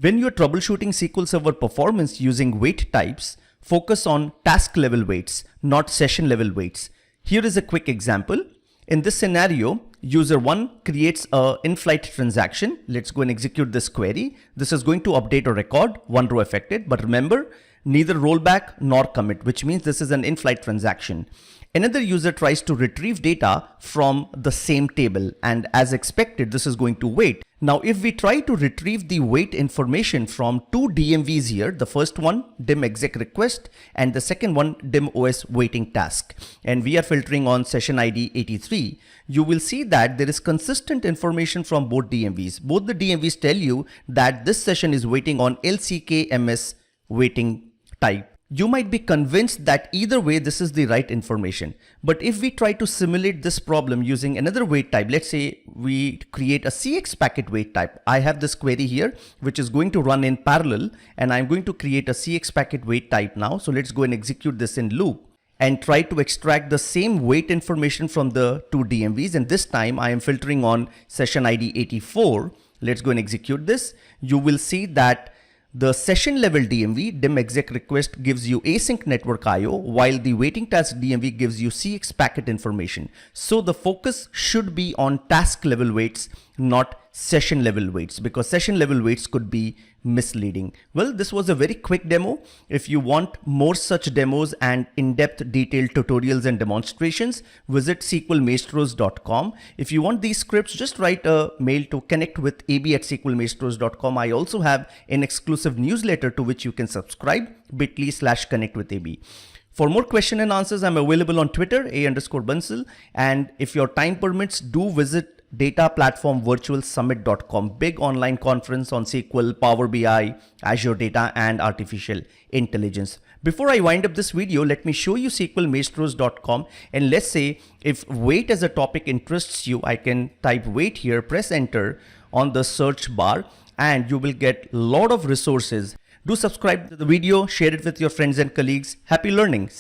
When you're troubleshooting SQL Server performance using wait types, focus on task level waits, not session level waits. Here is a quick example. In this scenario, user 1 creates a in-flight transaction. Let's go and execute this query. This is going to update a record, one row affected, but remember, neither rollback nor commit, which means this is an in-flight transaction. Another user tries to retrieve data from the same table, and as expected, this is going to wait. Now, if we try to retrieve the wait information from two DMVs here, the first one dim exec request and the second one dim OS waiting task, and we are filtering on session ID 83, you will see that there is consistent information from both DMVs. Both the DMVs tell you that this session is waiting on LCK-MS waiting type. You might be convinced that either way this is the right information. But if we try to simulate this problem using another wait type, let's say we create a CX packet wait type. I have this query here which is going to run in parallel, and I'm going to create a CX packet wait type now. So let's go and execute this in loop and try to extract the same wait information from the two DMVs. And this time I am filtering on session ID 84. Let's go and execute this. You will see that the session level DMV dim exec request gives you async network IO, while the waiting task DMV gives you CX packet information. So the focus should be on task level waits, not session level waits, because session level waits could be misleading. Well, this was a very quick demo. If you want more such demos and in-depth detailed tutorials and demonstrations, visit sqlmaestros.com. If you want these scripts, just write a mail to connect@sqlmaestros.com. I also have an exclusive newsletter to which you can subscribe, bit.ly/connectwithab. For more question and answers, I'm available on Twitter, _Bansal. And if your time permits, do visit dataplatformvirtualsummit.com, big online conference on SQL, Power BI, Azure Data, and artificial intelligence. Before I wind up this video, let me show you sqlmaestros.com. And let's say if wait as a topic interests you, I can type wait here, press enter on the search bar, and you will get a lot of resources. Do subscribe to the video, share it with your friends and colleagues. Happy learning.